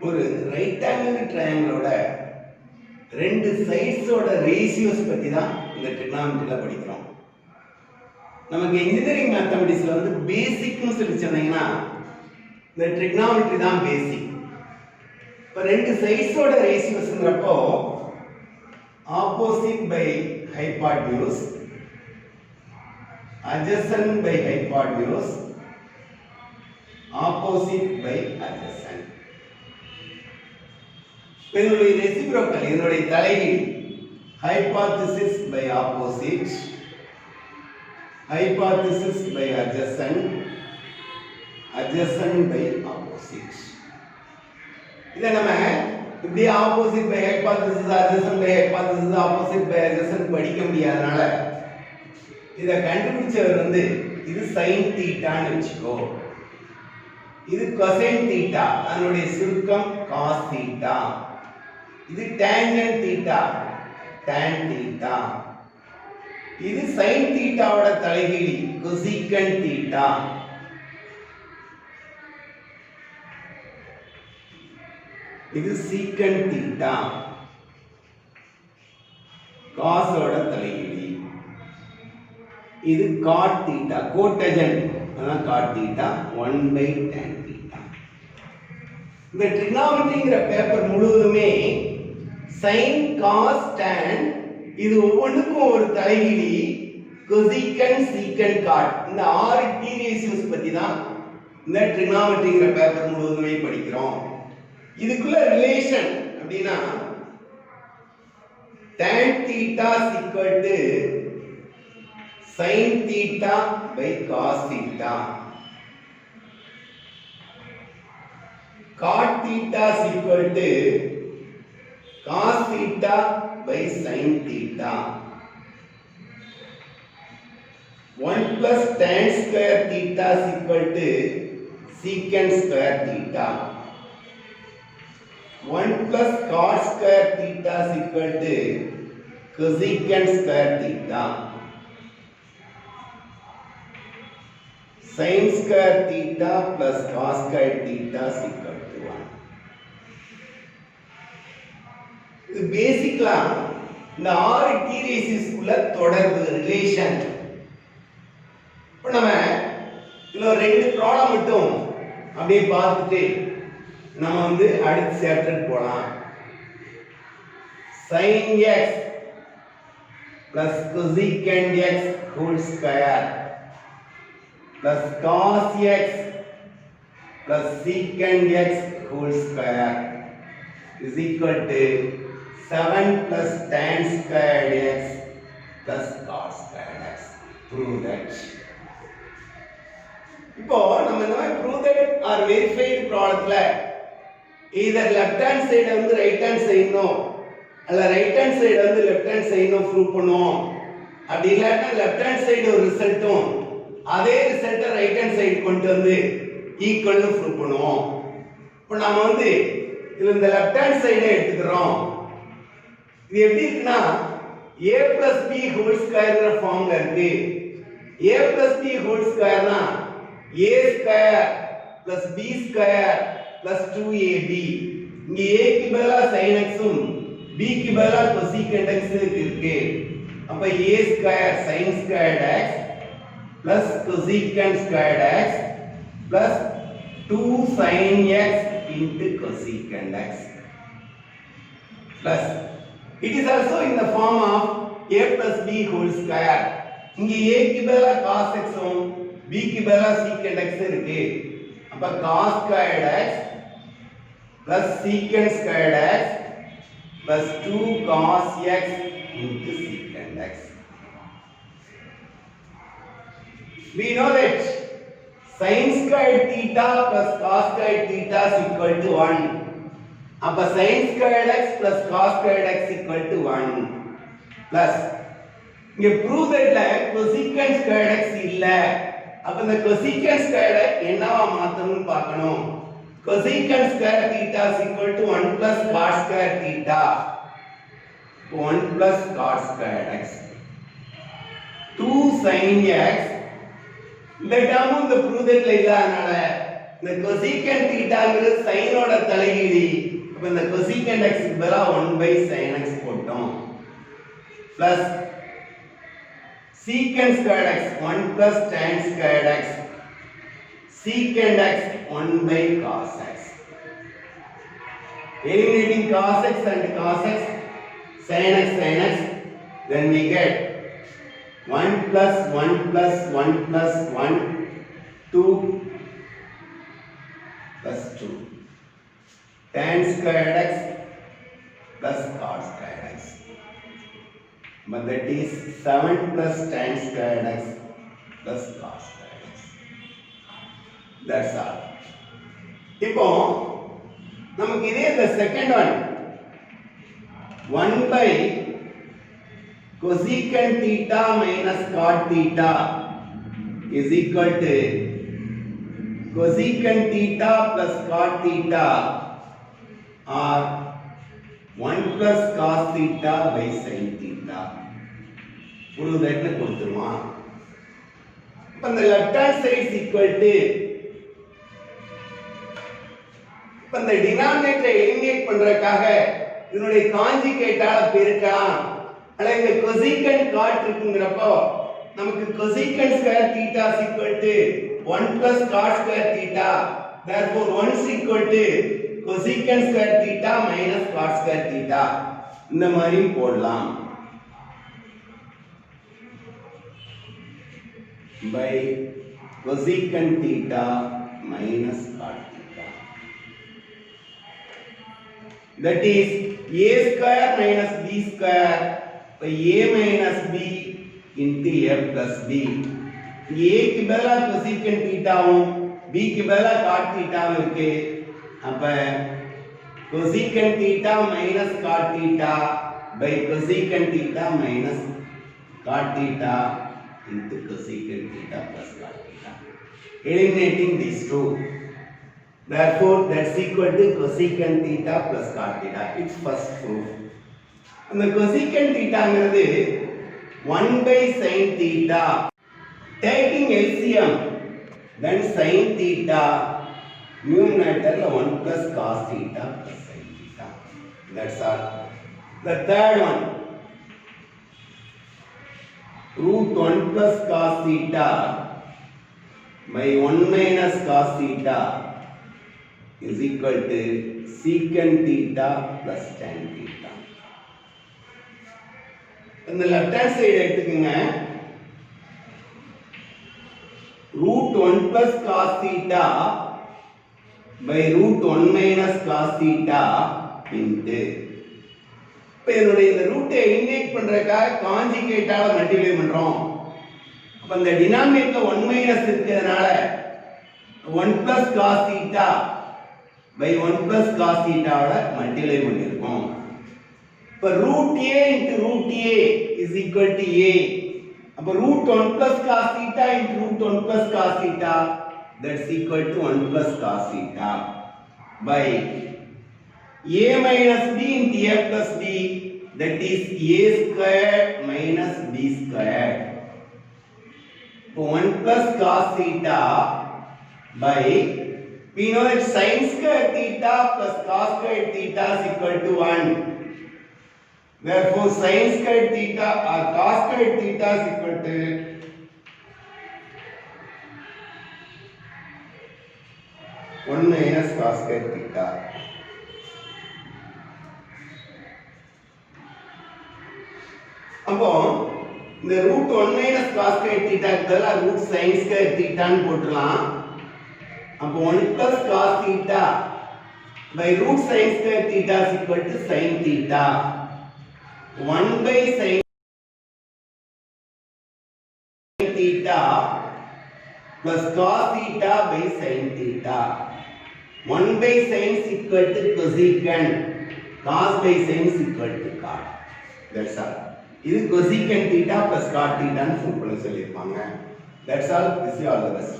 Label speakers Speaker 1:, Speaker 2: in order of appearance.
Speaker 1: ஒரு right angle ட்ரையாங்கிளோட ரெண்டு சைட்ஸோட ratios பற்றி தான் இந்த ட்ரிக்னாமெட்ரியில் படிக்கிறோம். நமக்கு இன்ஜினியரிங் மேத்தமெட்டிக்ஸில் வந்து பேசிக்னு சொல்லி சொன்னீங்கன்னா இந்த ட்ரிக்னாமெட்ரி தான் பேசிக். இப்போ ரெண்டு சைட்ஸோட ரேஷியோஸ்ங்கிறப்போ opposite by hypotenuse, adjacent by hypotenuse, opposite by adjacent. இதனுடைய ரெசிப்ரோக்கல், இதனுடைய தலைகீழ் hypothesis by opposite, hypothesis by adjacent, adjacent by opposite. இதை நம்ம இப்படி opposite by hypothesis, adjacent by hypothesis, opposite by adjacent படிக்க முடியாதனால இதை கண்டுபிடிச்சவர் வந்து இது sin தீட்டான்னு வச்சுக்கோ, இது cosine தீட்டா, அதனுடைய சுருக்கம் cos தீட்டா, இது tangent தீட்டா tan தீட்டா, இது sin தீட்டாவோட தலைகீழி cosecant தீட்டா, இது secant தீட்டா, cos ஓட தலைகீழி, இது cot theta, cotangent அதான் cot theta 1 by tan theta. இந்த ட்ரிக்னாமெட்ரிங்கிற பேப்பர் முழுவதுமே sin cos tan இது ஒவ்வொன்றுக்கும் ஒரு தலைகீழி cosecant secant cot, இந்த 6 t ரேஷியோஸ் பத்தி தான் இந்த ட்ரிக்னாமெட்ரிங்கிற பேப்பர் முழுவதுமே படிக்கிறோம். இதுக்குள்ள ரிலேஷன் அப்படின்னா tan theta is equal to sin theta by cos theta, cot theta is equal to cos theta by sin theta, 1 plus tan square theta is equal to secant square theta, 1 plus cot square theta is equal to cosecant square theta, sin square theta plus cos square theta is equal to 1. இது பேசிக்கலா இந்த 6 t ratios உள்ள தொடர்பு relation. இப்போ நம்ம இதுல ரெண்டு problem மட்டும் அப்படியே பார்த்துட்டு நம்ம வந்து அடுத்த சாப்டருக்கு போலாம். sin x plus cosecant x whole square plus cos x plus secant x whole square is equal to 7 plus tan squared x plus cos squared x. Prove that. இப்போ நம்ம இந்த மாதிரி prove that or verified ப்ராப்ளத்துல either left hand side வந்து right hand side நோ அல்ல right hand side வந்து left hand side நோ ப்ரூவ் பண்ணுவோம். அப்படி இல்லாட்டா left hand side ஒரு ரிசல்ட்டும் அதே ரிசல்ட்டை ரைட் ஹேண்ட் சைடு கொண்டு வந்து ஈக்குவல்னு ப்ரூவ் பண்ணுவோம். இப்போ நாம வந்து இதுல இந்த லெஃப்ட் ஹேண்ட் சைடை எடுத்துக்கிறோம். இது எப்படி இருக்குன்னா a plus b ஹோல் ஸ்கொயர்ங்கிற ஃபார்ம்ல இருக்கு. a plus b ஹோல் ஸ்கொயர்னா a square plus b square plus 2ab. இங்க a க்கு பதிலா sin x உம் b க்கு பதிலா cosecant x இருக்கு. அப்ப a square sin squared x plus cosecant squared x plus 2 sin x into cosecant x plus it is also in the form of a plus b whole square. இங்க a க்கு பதிலா cos x உம் b க்கு பதிலா secant x இருக்கு. அப்ப cos squared x plus secant squared x plus 2 cos x into secant x. We know that sin squared theta plus cos squared theta is equal to 1. அப்ப sin squared x plus cos squared x equal to 1 plus இங்க prove thatல cosecant squared x இல்ல. அப்ப இந்த cosecant squared x என்னவா மாத்தணும்னு பார்க்கணும். cosecant square theta is equal to 1 plus cot square theta, 1 plus cot squared x, 2 sin x. இந்த term இந்த prove தட்ல இல்லாதனால இந்த cosecant தீட்டாங்கிறது சைனோட தலைகீழி. அப்ப இந்த cosecant x க்கு பதிலா 1/sin x போட்டோம். plus secant squared x 1 plus tan squared x secant x 1/cos x. Eliminating cos x and cos x, sin x, then we get 1 plus 1 plus 1 plus 1, 2 plus 2. Tan squared x plus cos squared x. But that is 7 plus tan squared x plus cos squared x. That's all. இப்போ நமக்கு இதே the second one 1 by cosecant theta minus cot theta is equal to cosecant theta plus cot theta or 1 plus cos theta by sin theta. Prove that னு கொடுத்துருமா. இப்போ the left hand side is equal to இப்போ இந்த டினாமினேட்டரை eliminate பண்றதுக்காக இதனுடைய காஞ்சுகேட்டால பெருக்கலாம். ஆனா இங்க cosecant cot இருக்குங்கறப்போ நமக்கு cosecant square theta is equal to 1 plus cot square theta. Therefore 1 is equal to cosecant square theta minus cot square theta. இந்த மாதிரி போடலாம். by cosecant theta minus cot theta. That is a square minus b square by a minus b into a plus b. a க்கு பதிலா cosecant thetaவும் b க்கு பதிலா cot thetaவும் இருக்கு. அப்ப cosecant theta minus cot theta by cosecant theta minus cot theta into cosecant theta plus cot theta. Eliminating these two. Therefore that's equal to cosecant theta plus cot theta. It's first proof. And the cosecant theta ங்கிறது 1 by sin theta. Taking LCM, then sin theta numerator 1 plus cos theta plus sin theta. That's all. The third one, root 1 plus cos theta by 1 minus cos theta is equal to secant theta plus tan theta. இந்த left hand side எடுத்துக்கங்க. root 1 plus cos theta by root 1 minus cos theta into இப்போ என்னுடைய இந்த ரூட்டை eliminate பண்றதுக்காக காஞ்சுகேட்டால multiply பண்றோம். அப்ப இந்த டினாமினேட்டர்ல 1 மைனஸ் இருக்கிறதுனால 1 plus cos theta by 1 plus cos theta ஓட மல்டிப்ளை பண்ணிருக்கோம். இப்ப root a into root a is equal to a. அப்ப root 1 plus cos theta into root 1 plus cos theta that's equal to 1 plus cos theta by a minus b into a plus b, that is a squared minus b squared. So 1 plus cos theta by, we know that sin squared theta plus cos squared theta is equal to 1. Therefore sin squared theta or cos squared theta is equal to 1 minus cos squared theta. அப்போ இந்த root 1 minus cos squared theta க்கு பதிலா root sin squared theta ன்னு போட்டுறலாம். அப்போ 1 plus cos theta by root sin squared theta is equal to sin theta. 1 by sin theta plus cos theta by sin theta. 1 by sin is equal to cosecant. Cos by sin is equal to cot. That's all. இது cosecant theta plus cot theta ன்னு சிம்பிளா சொல்லிருப்பாங்க. That's all. This is all the best.